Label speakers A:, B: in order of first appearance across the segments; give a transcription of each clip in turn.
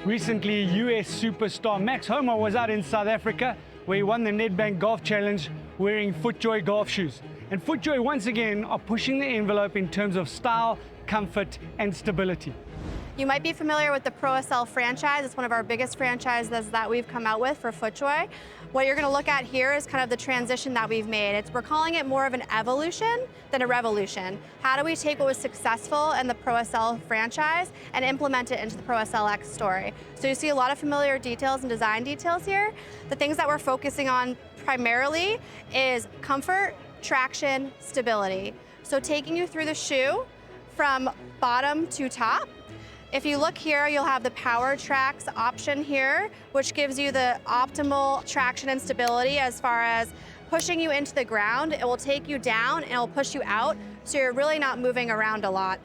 A: Recently, US superstar Max Homa was out in South Africa where he won the Nedbank Golf Challenge wearing FootJoy golf shoes. And FootJoy once again are pushing the envelope in terms of style, comfort and stability.
B: You might be familiar with the Pro SL franchise. It's one of our biggest franchises that we've come out with for FootJoy. What you're going to look at here is kind of the transition that we've made. We're calling it more of an evolution than a revolution. How do we take what was successful in the Pro SL franchise and implement it into the Pro SLX story? So you see a lot of familiar details and design details here. The things that we're focusing on primarily is comfort, traction, stability. So taking you through the shoe from bottom to top. If you look here, you'll have the Power Tracks option here, which gives you the optimal traction and stability as far as pushing you into the ground. It will take you down and it will push you out, so you're really not moving around a lot.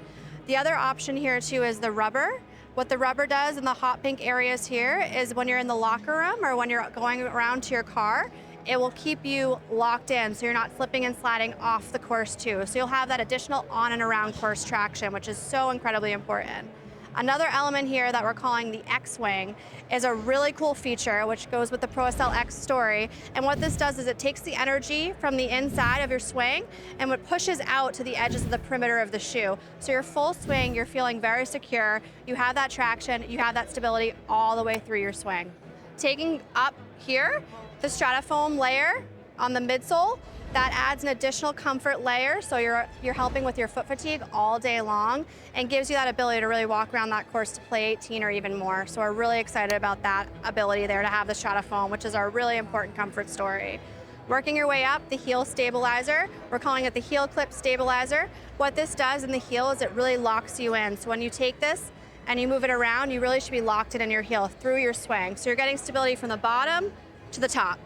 B: The other option here too is the rubber. What the rubber does in the hot pink areas here is when you're in the locker room or when you're going around to your car, it will keep you locked in so you're not slipping and sliding off the course too. So you'll have that additional on and around course traction, which is so incredibly important. Another element here that we're calling the X-Wing is a really cool feature which goes with the Pro SLX story. And what this does is it takes the energy from the inside of your swing and it pushes out to the edges of the perimeter of the shoe. So your full swing, you're feeling very secure, you have that traction, you have that stability all the way through your swing. Taking up here, the Stratafoam layer on the midsole, that adds an additional comfort layer, so you're helping with your foot fatigue all day long and gives you that ability to really walk around that course to play 18 or even more. So we're really excited about that ability there to have the Stratafoam, which is our really important comfort story. Working your way up, the heel stabilizer, we're calling it the heel clip stabilizer. What this does in the heel is it really locks you in. So when you take this and you move it around, you really should be locked in your heel through your swing. So you're getting stability from the bottom to the top.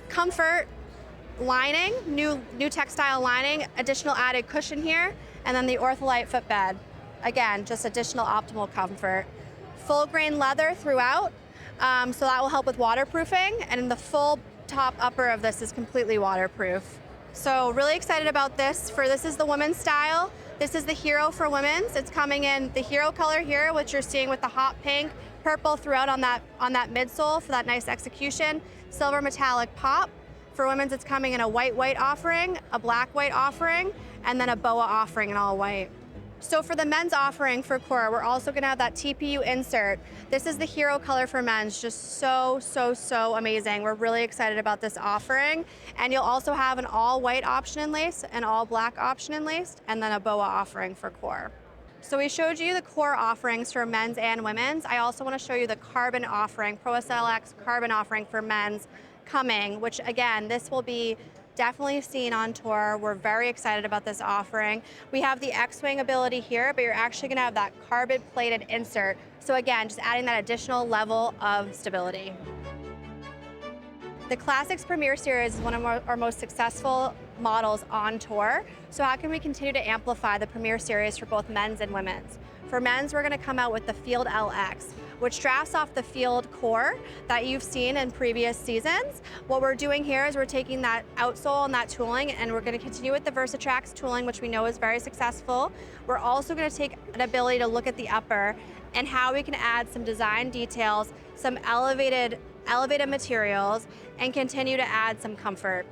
B: Comfort, lining, new textile lining, additional added cushion here, and then the Ortholite footbed. Again, just additional optimal comfort. Full grain leather throughout, so that will help with waterproofing, and the full top upper of this is completely waterproof. So really excited about this. This is the women's style. This is the Hero for women's. It's coming in the Hero color here, which you're seeing with the hot pink, purple throughout on that midsole for that nice execution, silver metallic pop. For women's, it's coming in a white offering, a black white offering, and then a boa offering in all white. So for the men's offering for core, we're also gonna have that TPU insert. This is the Hero color for men's, just so amazing. We're really excited about this offering. And you'll also have an all white option in lace, an all black option in lace, and then a boa offering for core. So we showed you the core offerings for men's and women's. I also wanna show you the carbon offering, Pro SLX carbon offering for men's coming, which again, this will be definitely seen on tour. We're very excited about this offering. We have the X-Wing ability here, but you're actually gonna have that carbon plated insert. So again, just adding that additional level of stability. The Classics Premier Series is one of our most successful models on tour. So how can we continue to amplify the Premier Series for both men's and women's? For men's, we're gonna come out with the Field LX, which drafts off the Field core that you've seen in previous seasons. What we're doing here is we're taking that outsole and that tooling, and we're gonna continue with the VersaTrax tooling, which we know is very successful. We're also gonna take an ability to look at the upper and how we can add some design details, some elevated materials, and continue to add some comfort.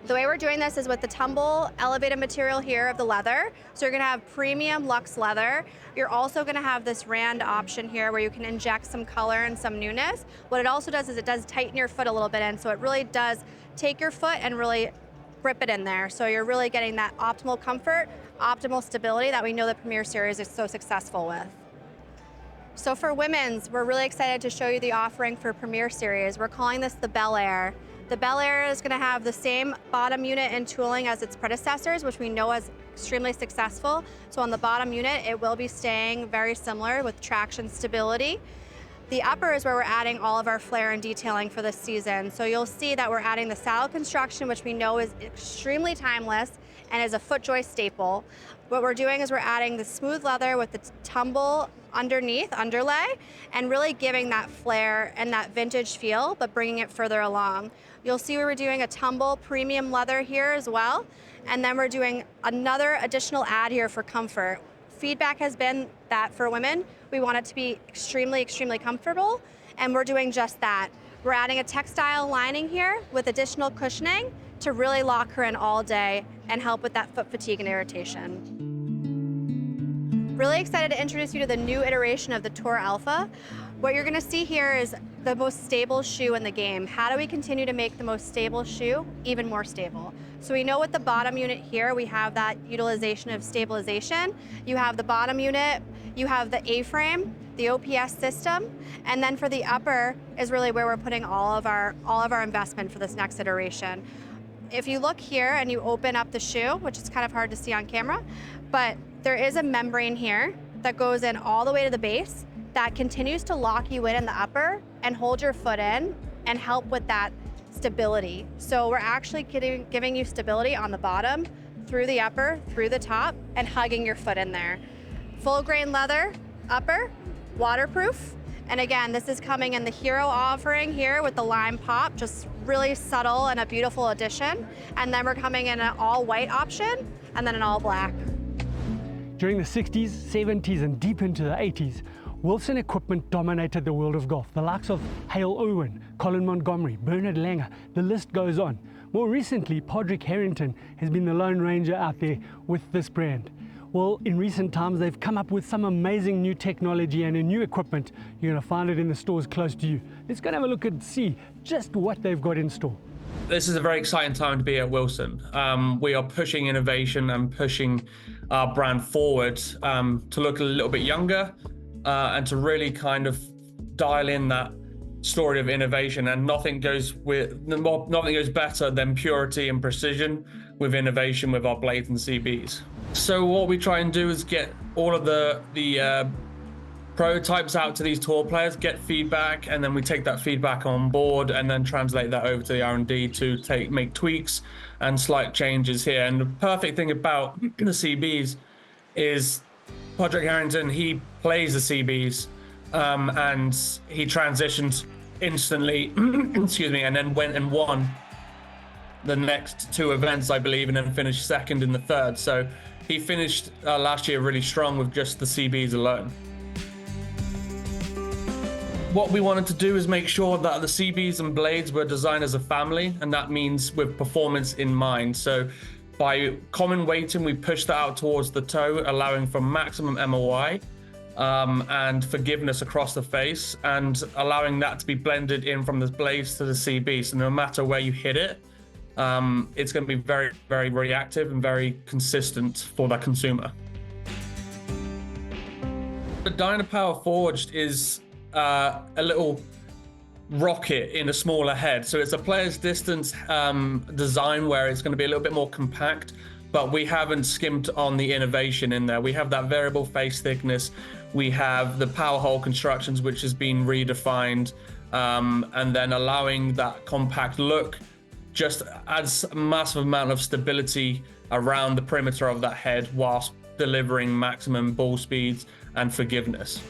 B: The way we're doing this is with the tumble elevated material here of the leather. So you're gonna have premium luxe leather. You're also gonna have this rand option here where you can inject some color and some newness. What it also does is it does tighten your foot a little bit in, so it really does take your foot and really grip it in there. So you're really getting that optimal comfort, optimal stability that we know the Premier Series is so successful with. So for women's, we're really excited to show you the offering for Premier Series. We're calling this the Bel Air. The Bel Air is going to have the same bottom unit and tooling as its predecessors, which we know is extremely successful. So on the bottom unit, it will be staying very similar with traction stability. The upper is where we're adding all of our flair and detailing for this season. So you'll see that we're adding the saddle construction, which we know is extremely timeless and is a FootJoy staple. What we're doing is we're adding the smooth leather with the tumble underlay, and really giving that flair and that vintage feel, but bringing it further along. You'll see we're doing a tumble premium leather here as well, and then we're doing another additional add here for comfort. feedback has been that for women, we want it to be extremely, extremely comfortable, and we're doing just that. We're adding a textile lining here with additional cushioning to really lock her in all day and help with that foot fatigue and irritation. Really excited to introduce you to the new iteration of the Tour Alpha. What you're gonna see here is the most stable shoe in the game. How do we continue to make the most stable shoe even more stable? So we know with the bottom unit here, we have that utilization of stabilization. You have the bottom unit, you have the A-frame, the OPS system, and then for the upper is really where we're putting all of our investment for this next iteration. If you look here and you open up the shoe, which is kind of hard to see on camera, but there is a membrane here that goes in all the way to the base that continues to lock you in the upper and hold your foot in and help with that stability. So we're actually giving you stability on the bottom, through the upper, through the top, and hugging your foot in there. Full grain leather, upper, waterproof. And again, this is coming in the Hero offering here with the lime pop, just really subtle and a beautiful addition. And then we're coming in an all white option and then an all black.
A: During the 60s, 70s, and deep into the 80s, Wilson equipment dominated the world of golf. The likes of Hale Irwin, Colin Montgomery, Bernard Langer, the list goes on. More recently, Padraig Harrington has been the lone ranger out there with this brand. Well, in recent times, they've come up with some amazing new technology and a new equipment. You're gonna find it in the stores close to you. Let's go and have a look and see just what they've got in store.
C: This is a very exciting time to be at Wilson. We are pushing innovation and pushing our brand forward to look a little bit younger and to really kind of dial in that story of innovation. And nothing goes better than purity and precision with innovation with our blades and CBs. So what we try and do is get all of the prototypes out to these tour players, get feedback, and then we take that feedback on board and then translate that over to the R&D to make tweaks and slight changes here. And the perfect thing about the CBs is Padraig Harrington, he plays the CBs and he transitioned instantly, excuse me, and then went and won the next two events, I believe, and then finished second in the third. So he finished last year really strong with just the CBs alone. What we wanted to do is make sure that the CBs and blades were designed as a family, and that means with performance in mind. So by common weighting, we push that out towards the toe, allowing for maximum MOI and forgiveness across the face, and allowing that to be blended in from the blades to the CB. So no matter where you hit it, it's going to be very, very reactive and very consistent for the consumer. The Dynapower Forged is a little rocket in a smaller head. So it's a player's distance design where it's going to be a little bit more compact, but we haven't skimped on the innovation in there. We have that variable face thickness. We have the power hole constructions, which has been redefined, and then allowing that compact look just adds a massive amount of stability around the perimeter of that head whilst delivering maximum ball speeds and forgiveness.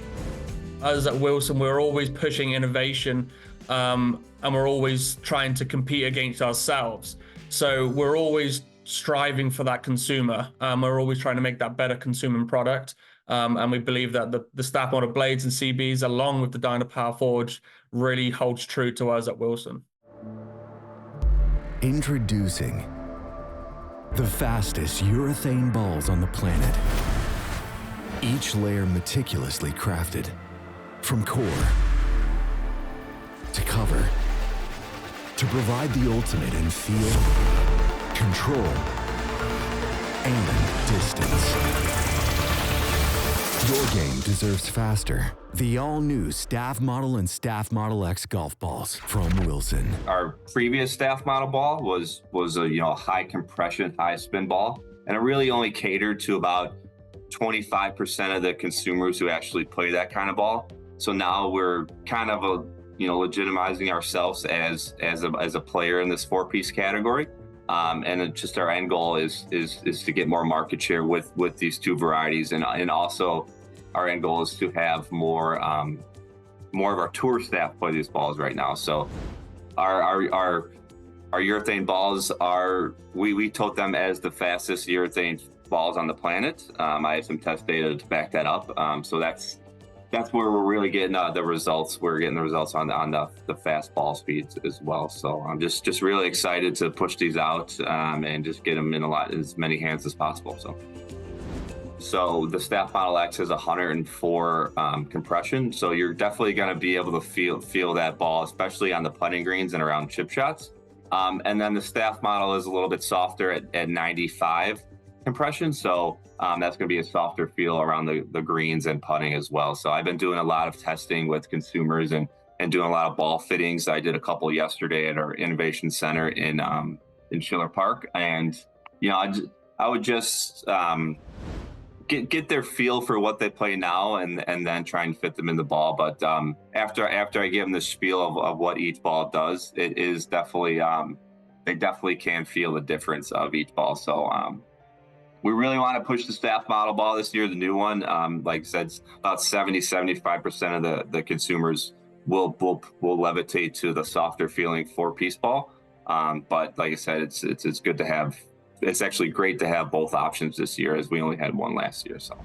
C: Us at Wilson, we're always pushing innovation and we're always trying to compete against ourselves. So we're always striving for that consumer. We're always trying to make that better consumer product. And we believe that the staff model blades and CBs, along with the Dynapower Forge, really holds true to us at Wilson.
D: Introducing the fastest urethane balls on the planet. Each layer meticulously crafted, from core to cover, to provide the ultimate in feel, control, and distance. Your game deserves faster. The all-new Staff Model and Staff Model X golf balls from Wilson.
E: Our previous Staff Model ball was a high compression, high spin ball, and it really only catered to about 25% of the consumers who actually play that kind of ball. So now we're kind of legitimizing ourselves as a player in this four-piece category. And it just our end goal is to get more market share with these two varieties, and also our end goal is to have more of our tour staff play these balls right now. So our urethane balls we tote them as the fastest urethane balls on the planet. I have some test data to back that up. So that's where we're really getting the results. We're getting the results on the fast ball speeds as well. So I'm just really excited to push these out and just get them in as many hands as possible. So the Staff Model X has 104 compression. So you're definitely going to be able to feel that ball, especially on the putting greens and around chip shots. And then the Staff model is a little bit softer at 95 compression. So that's going to be a softer feel around the greens and putting as well. So I've been doing a lot of testing with consumers and doing a lot of ball fittings. I did a couple yesterday at our innovation center in Schiller Park. And, I would just get their feel for what they play now and then try and fit them in the ball. But after I give them the spiel of what each ball does, it is definitely, they definitely can feel the difference of each ball. So we really want to push the Staff model ball this year, the new one. Like I said, about 75% of the consumers will levitate to the softer feeling 4-piece ball. But like I said, it's good to have. It's actually great to have both options this year, as we only had one last year. So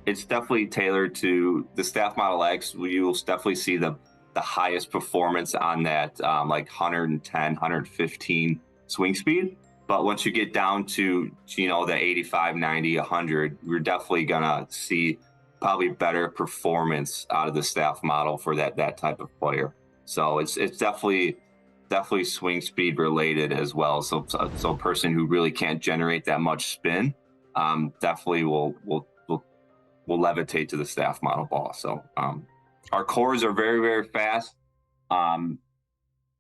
E: it's definitely tailored to the Staff Model X. You will definitely see the highest performance on that, like 110, 115 swing speed. But once you get down to, the 85, 90, 100, we're definitely going to see probably better performance out of the Staff model for that type of player. So it's definitely swing speed related as well. So a person who really can't generate that much spin definitely will levitate to the Staff model ball. So our cores are very, very fast.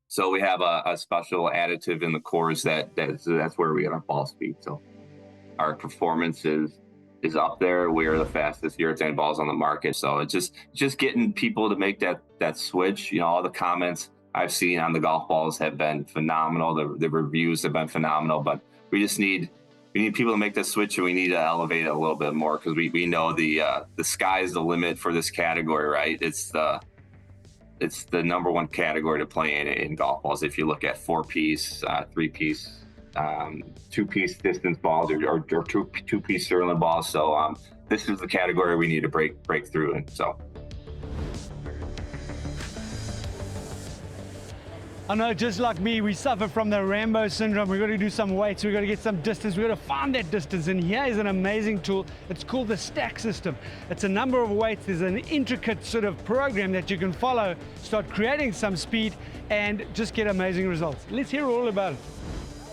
E: So we have a special additive in the cores that's where we get our ball speed. So our performance is up there. We are the fastest urethane balls on the market. So it's just getting people to make that switch. All the comments I've seen on the golf balls have been phenomenal. The reviews have been phenomenal, but we need people to make that switch, and we need to elevate it a little bit more, because we know the sky's the limit for this category, right? It's the number one category to play in golf balls. If you look at 4-piece, 3-piece, 2-piece distance balls or 2-piece Sterling balls. So this is the category we need to break through in. So.
A: I know, just like me, we suffer from the Rambo syndrome. We've got to do some weights, we've got to get some distance, we've got to find that distance. And here is an amazing tool. It's called the stack system. It's a number of weights. There's an intricate sort of program that you can follow, start creating some speed, and just get amazing results. Let's hear all about it.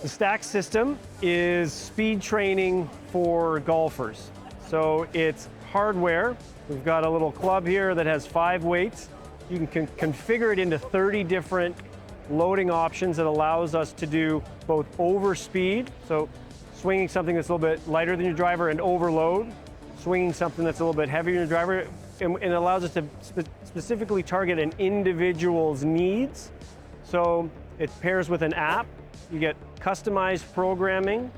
F: The stack system is speed training for golfers. So it's hardware. We've got a little club here that has 5 weights. You can configure it into 30 different loading options that allows us to do both overspeed, so swinging something that's a little bit lighter than your driver, and overload, swinging something that's a little bit heavier than your driver, and it allows us to specifically target an individual's needs. So it pairs with an app. You get customized programming,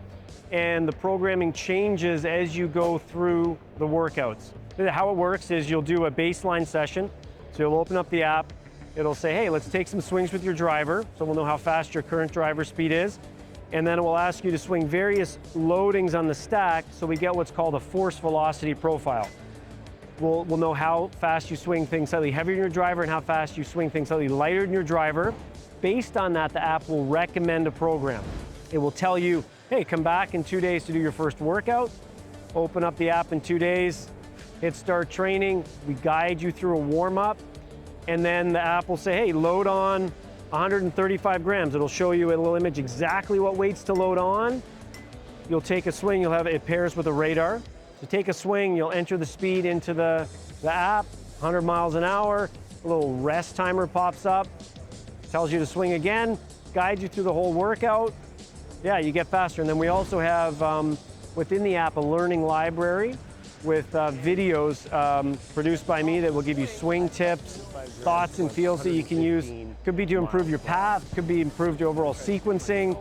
F: and the programming changes as you go through the workouts. How it works is you'll do a baseline session, so you'll open up the app. It'll say, hey, let's take some swings with your driver, so we'll know how fast your current driver speed is. And then it will ask you to swing various loadings on the stack, so we get what's called a force velocity profile. We'll know how fast you swing things slightly heavier than your driver and how fast you swing things slightly lighter than your driver. Based on that, the app will recommend a program. It will tell you, hey, come back in 2 days to do your first workout. Open up the app in 2 days, hit start training. We guide you through a warm-up. And then the app will say, hey, load on 135 grams. It'll show you a little image exactly what weights to load on. You'll take a swing, it pairs with a radar. So take a swing, you'll enter the speed into the app, 100 miles an hour, a little rest timer pops up, tells you to swing again, guides you through the whole workout. Yeah, you get faster. And then we also have, within the app, a learning library with videos produced by me that will give you swing tips, thoughts and feels that you can use. Could be to improve your path, could be improve your overall sequencing.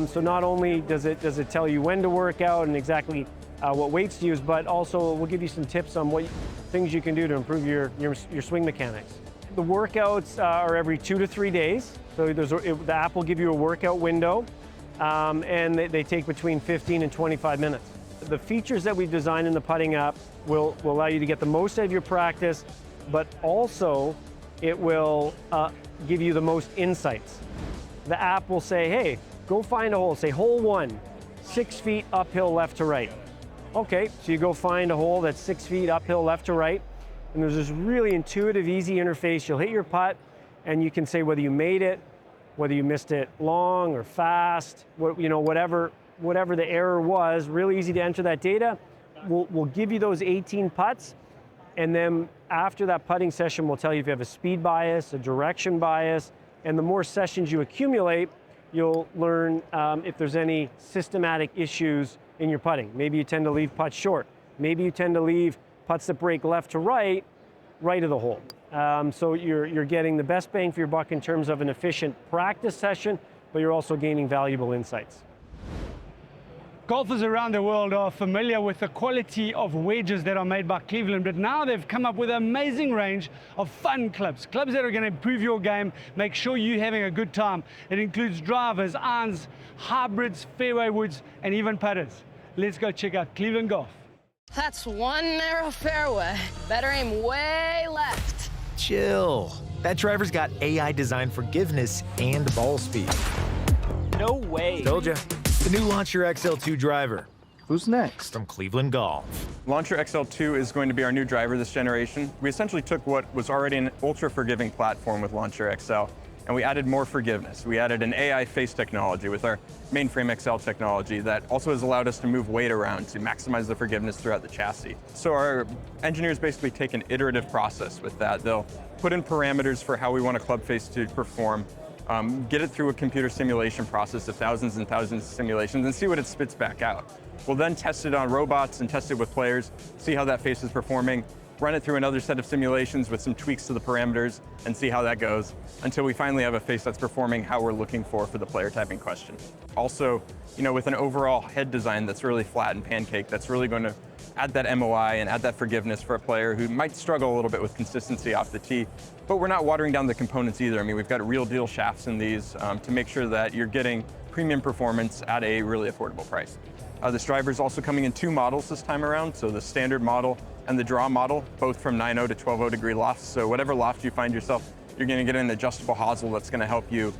F: So not only does it tell you when to work out and exactly what weights to use, but also we'll give you some tips on what things you can do to improve your swing mechanics. The workouts are every 2 to 3 days. So the app will give you a workout window, and they take between 15 and 25 minutes. The features that we've designed in the putting app will allow you to get the most out of your practice, but also it will give you the most insights. The app will say, hey, go find a hole. Say hole 1, 6 feet uphill left to right. Okay, so you go find a hole that's 6 feet uphill left to right, and there's this really intuitive, easy interface. You'll hit your putt, and you can say whether you made it, whether you missed it long or fast, whatever the error was. Really easy to enter that data. We'll give you those 18 putts, and then after that putting session, we'll tell you if you have a speed bias, a direction bias, and the more sessions you accumulate, you'll learn if there's any systematic issues in your putting. Maybe you tend to leave putts short. Maybe you tend to leave putts that break left to right of the hole. So you're getting the best bang for your buck in terms of an efficient practice session, but you're also gaining valuable insights.
A: Golfers around the world are familiar with the quality of wedges that are made by Cleveland, but now they've come up with an amazing range of fun clubs that are going to improve your game, make sure you're having a good time. It includes drivers, irons, hybrids, fairway woods, and even putters. Let's go check out Cleveland Golf.
G: That's one narrow fairway. Better aim way left.
H: Chill. That driver's got AI designed forgiveness and ball speed.
I: No way.
H: Told ya. The new Launcher XL2 driver.
I: Who's next?
H: From Cleveland Golf.
J: Launcher XL2 is going to be our new driver this generation. We essentially took what was already an ultra-forgiving platform with Launcher XL, and we added more forgiveness. We added an AI face technology with our mainframe XL technology that also has allowed us to move weight around to maximize the forgiveness throughout the chassis. So our engineers basically take an iterative process with that. They'll put in parameters for how we want a club face to perform, get it through a computer simulation process of thousands and thousands of simulations, and see what it spits back out. We'll then test it on robots and test it with players, see how that face is performing, run it through another set of simulations with some tweaks to the parameters, and see how that goes, until we finally have a face that's performing how we're looking for the player type in question. Also, with an overall head design that's really flat and pancake, that's really going to add that MOI and add that forgiveness for a player who might struggle a little bit with consistency off the tee. But we're not watering down the components either. I mean, we've got real deal shafts in these to make sure that you're getting premium performance at a really affordable price. This driver is also coming in 2 models this time around, so the standard model and the draw model, both from 9.0 to 12.0 degree lofts. So whatever loft you find yourself, you're going to get an adjustable hosel that's going to help you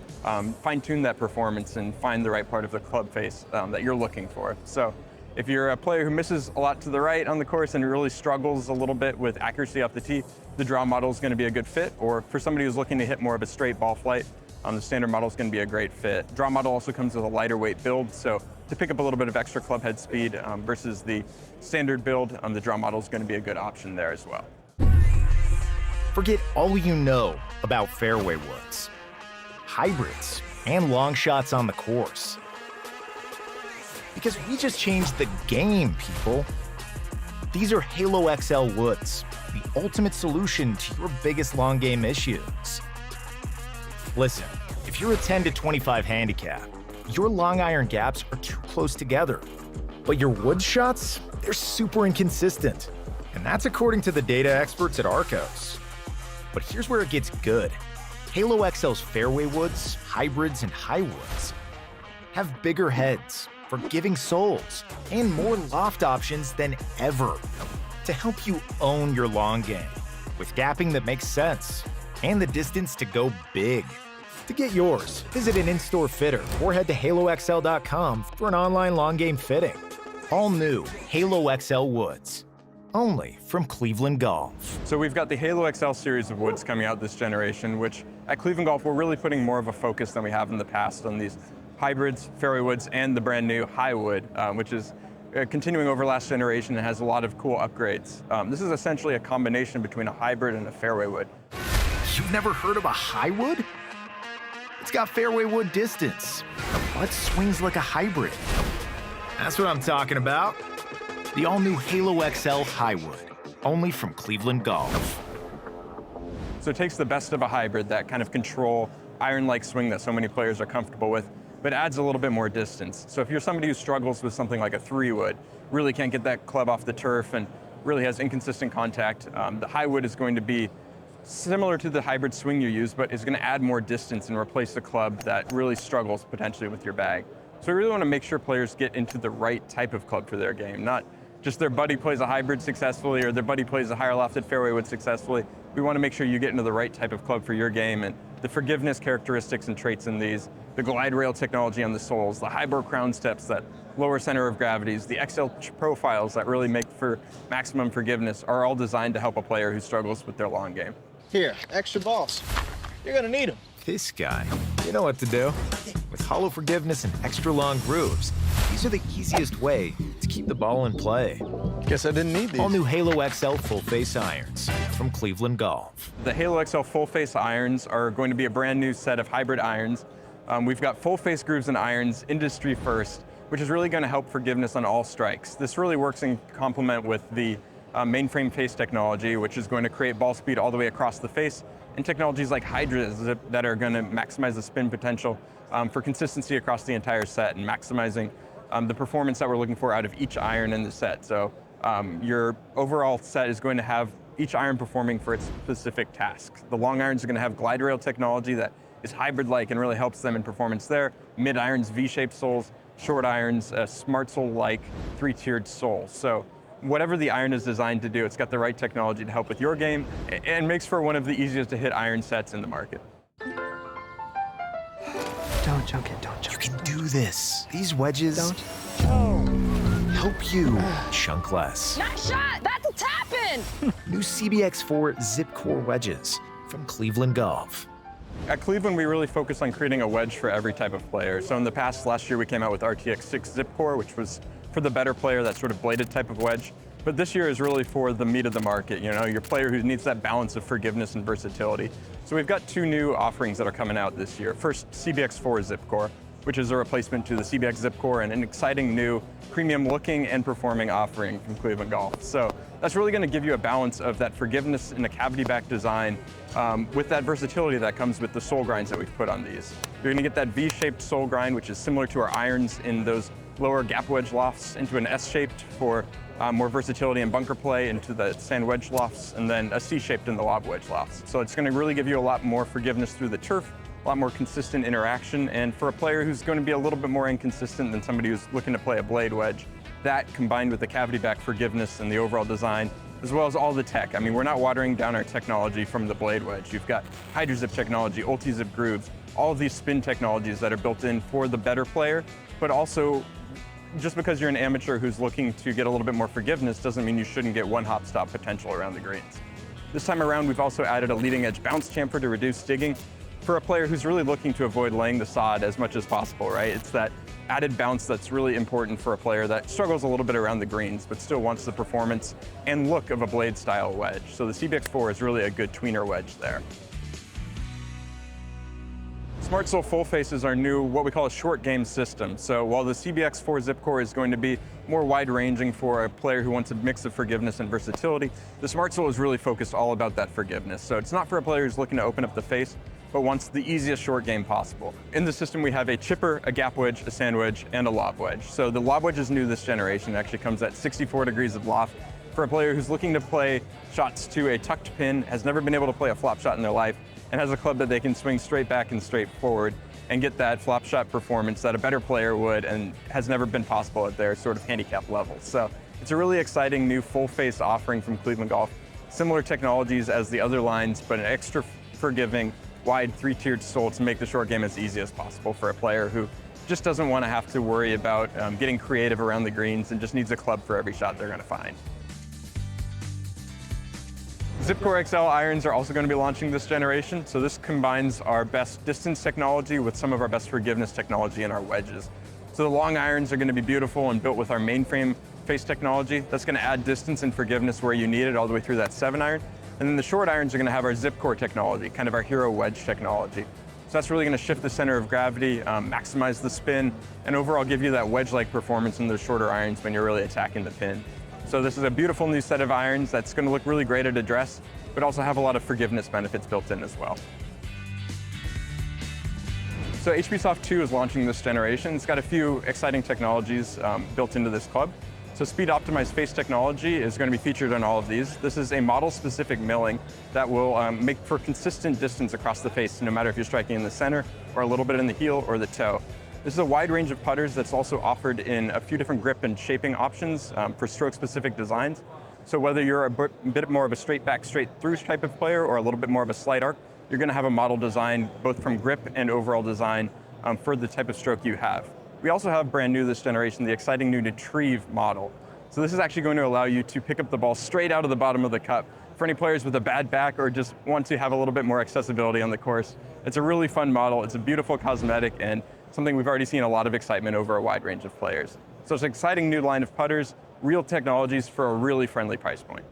J: fine-tune that performance and find the right part of the club face that you're looking for. So if you're a player who misses a lot to the right on the course and really struggles a little bit with accuracy off the tee, the draw model is going to be a good fit. Or for somebody who's looking to hit more of a straight ball flight, the standard model is going to be a great fit. Draw model also comes with a lighter weight build, so to pick up a little bit of extra club head speed versus the standard build, the draw model is going to be a good option there as well.
H: Forget all you know about fairway woods, hybrids, and long shots on the course. Because we just changed the game, people. These are Halo XL woods, the ultimate solution to your biggest long game issues. Listen, if you're a 10 to 25 handicap, your long iron gaps are too close together. But your wood shots, they're super inconsistent. And that's according to the data experts at Arcos. But here's where it gets good. Halo XL's fairway woods, hybrids, and high woods have bigger heads, forgiving soles, and more loft options than ever to help you own your long game with gapping that makes sense and the distance to go big. To get yours, visit an in-store fitter or head to haloxl.com for an online long game fitting. All new Halo XL woods, only from Cleveland Golf.
J: So we've got the Halo XL series of woods coming out this generation, which at Cleveland Golf we're really putting more of a focus than we have in the past on these hybrids, fairway woods, and the brand new high wood, which is continuing over last generation and has a lot of cool upgrades. This is essentially a combination between a hybrid and a fairway wood.
H: You've never heard of a high wood? It's got fairway wood distance, but swings like a hybrid. That's what I'm talking about. The all-new Halo XL high wood, only from Cleveland Golf.
J: So it takes the best of a hybrid, that kind of control, iron-like swing that so many players are comfortable with, but adds a little bit more distance. So if you're somebody who struggles with something like a 3-wood, really can't get that club off the turf and really has inconsistent contact, the high wood is going to be similar to the hybrid swing you use, but is going to add more distance and replace the club that really struggles potentially with your bag. So we really want to make sure players get into the right type of club for their game, not just their buddy plays a hybrid successfully or their buddy plays a higher lofted fairway wood successfully. We want to make sure you get into the right type of club for your game, and the forgiveness characteristics and traits in these, the glide rail technology on the soles, the high bore crown steps that lower center of gravities, the XL profiles that really make for maximum forgiveness are all designed to help a player who struggles with their long game.
I: Here, extra balls. You're gonna need them.
H: This guy, you know what to do. With hollow forgiveness and extra long grooves, these are the easiest way to keep the ball in play.
I: Guess I didn't need these.
H: All new Halo XL full face irons from Cleveland Golf.
J: The Halo XL full face irons are going to be a brand new set of hybrid irons. We've got full face grooves and irons, industry first, which is really going to help forgiveness on all strikes. This really works in complement with the mainframe face technology, which is going to create ball speed all the way across the face, and technologies like Hydra Zip that are going to maximize the spin potential for consistency across the entire set and maximizing the performance that we're looking for out of each iron in the set. So your overall set is going to have each iron performing for its specific task. The long irons are going to have glide rail technology that is hybrid-like and really helps them in performance there. Mid irons, V-shaped soles, short irons, a smart sole-like three-tiered sole. So whatever the iron is designed to do, it's got the right technology to help with your game and makes for one of the easiest to hit iron sets in the market.
I: Don't chunk it, don't chunk it.
H: You can do this. These wedges help you chunk less.
G: Nice shot! That's a tap-in!
H: New CBX4 Zip Core wedges from Cleveland Golf.
J: At Cleveland, we really focus on creating a wedge for every type of player. So in the past, last year, we came out with RTX 6 Zip Core, which was for the better player, that sort of bladed type of wedge. But this year is really for the meat of the market, you know, your player who needs that balance of forgiveness and versatility. So we've got two new offerings that are coming out this year. First, CBX4 Zip Core, which is a replacement to the CBX Zip Core and an exciting new premium looking and performing offering from Cleveland Golf. So that's really going to give you a balance of that forgiveness in a cavity back design with that versatility that comes with the sole grinds that we've put on these. You're going to get that V-shaped sole grind, which is similar to our irons in those lower gap wedge lofts, into an S-shaped for more versatility and bunker play into the sand wedge lofts, and then a C-shaped in the lob wedge lofts. So it's going to really give you a lot more forgiveness through the turf, a lot more consistent interaction, and for a player who's going to be a little bit more inconsistent than somebody who's looking to play a blade wedge, that combined with the cavity back forgiveness and the overall design, as well as all the tech. I mean, we're not watering down our technology from the blade wedge. You've got Hydra Zip technology, Ulti-Zip grooves, all of these spin technologies that are built in for the better player, but also just because you're an amateur who's looking to get a little bit more forgiveness doesn't mean you shouldn't get one hop stop potential around the greens. This time around, we've also added a leading edge bounce chamfer to reduce digging for a player who's really looking to avoid laying the sod as much as possible, right? It's that added bounce that's really important for a player that struggles a little bit around the greens, but still wants the performance and look of a blade style wedge. So the CBX4 is really a good tweener wedge there. Smart Sole Full Face is our new, what we call a short game system. So while the CBX4 Zip Core is going to be more wide-ranging for a player who wants a mix of forgiveness and versatility, the Smart Sole is really focused all about that forgiveness. So it's not for a player who's looking to open up the face, but wants the easiest short game possible. In the system, we have a chipper, a gap wedge, a sand wedge, and a lob wedge. So the lob wedge is new this generation. It actually comes at 64 degrees of loft for a player who's looking to play shots to a tucked pin, has never been able to play a flop shot in their life, and has a club that they can swing straight back and straight forward and get that flop shot performance that a better player would and has never been possible at their sort of handicap level. So it's a really exciting new full face offering from Cleveland Golf. Similar technologies as the other lines, but an extra forgiving, wide three-tiered sole to make the short game as easy as possible for a player who just doesn't want to have to worry about getting creative around the greens and just needs a club for every shot they're going to find. ZipCore XL irons are also going to be launching this generation. So this combines our best distance technology with some of our best forgiveness technology in our wedges. So the long irons are going to be beautiful and built with our mainframe face technology. That's going to add distance and forgiveness where you need it all the way through that 7-iron. And then the short irons are going to have our ZipCore technology, kind of our hero wedge technology. So that's really going to shift the center of gravity, maximize the spin, and overall give you that wedge-like performance in those shorter irons when you're really attacking the pin. So this is a beautiful new set of irons that's going to look really great at address, but also have a lot of forgiveness benefits built in as well. So HP Soft 2 is launching this generation. It's got a few exciting technologies built into this club. So speed optimized face technology is going to be featured on all of these. This is a model-specific milling that will make for consistent distance across the face, no matter if you're striking in the center or a little bit in the heel or the toe. This is a wide range of putters that's also offered in a few different grip and shaping options for stroke-specific designs. So whether you're a bit more of a straight back, straight through type of player or a little bit more of a slight arc, you're going to have a model design both from grip and overall design for the type of stroke you have. We also have brand new this generation, the exciting new Retrieve model. So this is actually going to allow you to pick up the ball straight out of the bottom of the cup. For any players with a bad back or just want to have a little bit more accessibility on the course, it's a really fun model. It's a beautiful cosmetic and something we've already seen a lot of excitement over a wide range of players. So it's an exciting new line of putters, real technologies for a really friendly price point.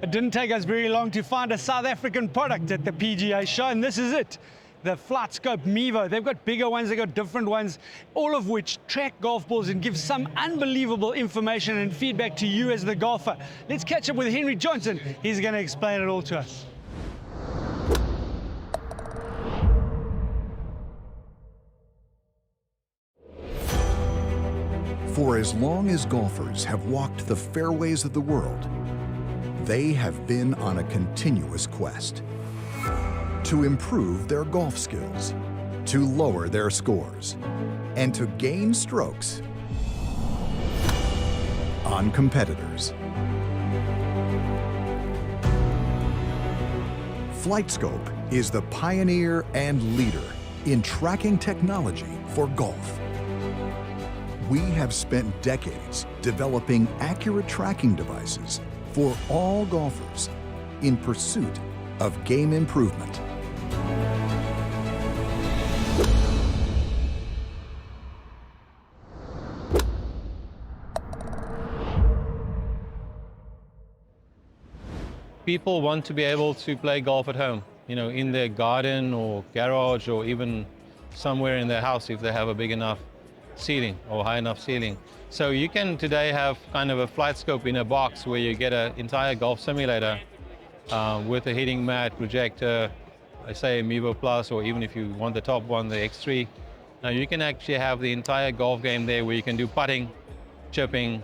A: It didn't take us very long to find a South African product at the PGA show, and this is it. The FlightScope Mevo. They've got bigger ones, they've got different ones, all of which track golf balls and give some unbelievable information and feedback to you as the golfer. Let's catch up with Henry Johnson. He's going to explain it all to us.
K: For as long as golfers have walked the fairways of the world, they have been on a continuous quest to improve their golf skills, to lower their scores, and to gain strokes on competitors. FlightScope is the pioneer and leader in tracking technology for golf. We have spent decades developing accurate tracking devices for all golfers in pursuit of game improvement.
L: People want to be able to play golf at home, in their garden or garage or even somewhere in their house if they have a big enough ceiling or high enough ceiling. So you can today have kind of a FlightScope in a box where you get an entire golf simulator with a hitting mat, projector, I say a Mevo Plus, or even if you want the top one, the X3. Now you can actually have the entire golf game there where you can do putting, chipping,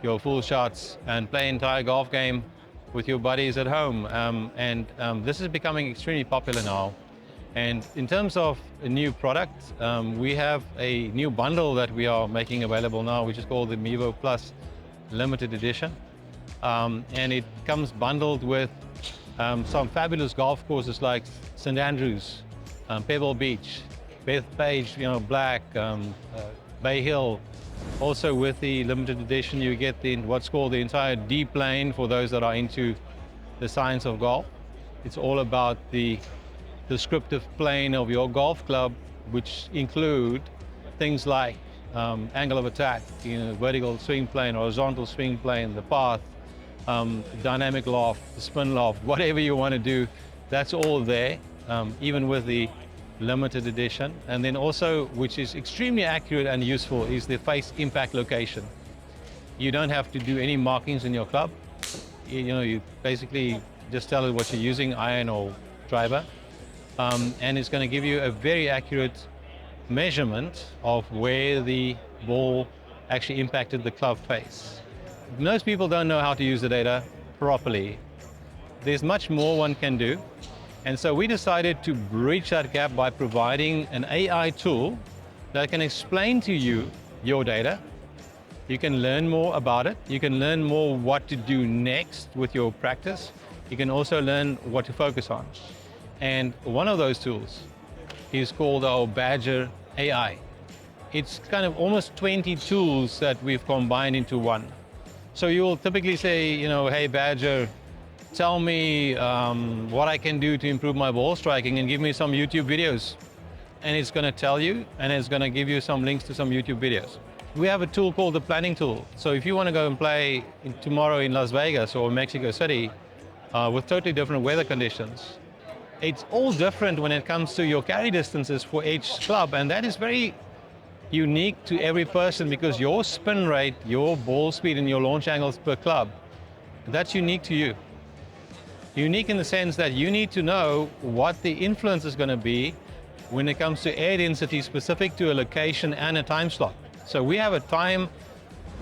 L: your full shots, and play an entire golf game with your buddies at home. This is becoming extremely popular now. And in terms of a new product, we have a new bundle that we are making available now, which is called the Mevo Plus Limited Edition. And it comes bundled with some fabulous golf courses like St. Andrews, Pebble Beach, Bethpage, Black, Bay Hill. Also with the limited edition, you get what's called the entire D plane for those that are into the science of golf. It's all about the descriptive plane of your golf club, which include things like angle of attack, vertical swing plane, horizontal swing plane, the path, dynamic loft, the spin loft, whatever you want to do, that's all there, even with the limited edition. And then also, which is extremely accurate and useful, is the face impact location. You don't have to do any markings in your club. You basically just tell it what you're using, iron or driver, and it's going to give you a very accurate measurement of where the ball actually impacted the club face. Most people don't know how to use the data properly. There's much more one can do. And so we decided to bridge that gap by providing an AI tool that can explain to you your data. You can learn more about it. You can learn more what to do next with your practice. You can also learn what to focus on. And one of those tools is called our Badger AI. It's kind of almost 20 tools that we've combined into one. So you will typically say, hey Badger, tell me what I can do to improve my ball striking and give me some YouTube videos. And it's going to tell you, and it's going to give you some links to some YouTube videos. We have a tool called the planning tool. So if you want to go and play tomorrow in Las Vegas or Mexico City with totally different weather conditions, it's all different when it comes to your carry distances for each club, and that is very unique to every person because your spin rate, your ball speed, and your launch angles per club, that's unique to you. Unique in the sense that you need to know what the influence is going to be when it comes to air density specific to a location and a time slot. So we have a time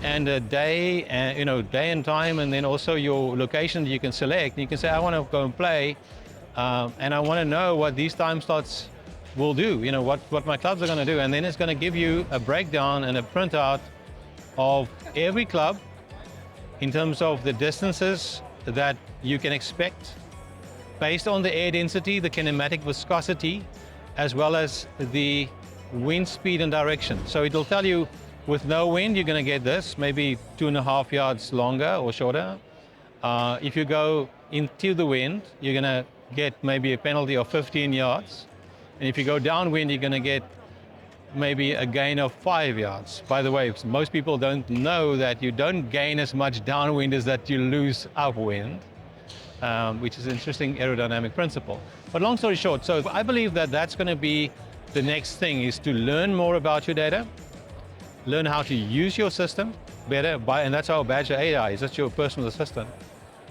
L: and a day, and day and time, and then also your location that you can select. You can say, I want to go and play, and I want to know what these time slots will do, you know, what my clubs are going to do. And then it's going to give you a breakdown and a printout of every club in terms of the distances that you can expect based on the air density, the kinematic viscosity, as well as the wind speed and direction. So it'll tell you with no wind, you're going to get this, maybe 2.5 yards longer or shorter. If you go into the wind, you're going to get maybe a penalty of 15 yards. And if you go downwind, you're going to get maybe a gain of 5 yards. By the way, most people don't know that you don't gain as much downwind as that you lose upwind, which is an interesting aerodynamic principle. But long story short, so I believe that that's going to be the next thing, is to learn more about your data, learn how to use your system better, and that's our Badger AI is. That's your personal assistant.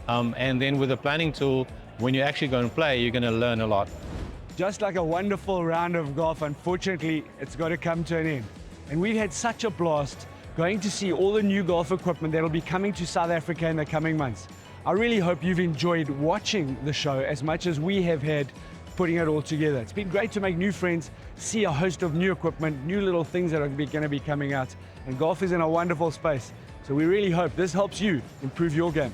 L: And then with a planning tool, when you actually go and play, you're going to learn a lot.
A: Just like a wonderful round of golf, unfortunately, it's got to come to an end. And we've had such a blast going to see all the new golf equipment that'll be coming to South Africa in the coming months. I really hope you've enjoyed watching the show as much as we have had putting it all together. It's been great to make new friends, see a host of new equipment, new little things that are going to be coming out. And golf is in a wonderful space. So we really hope this helps you improve your game.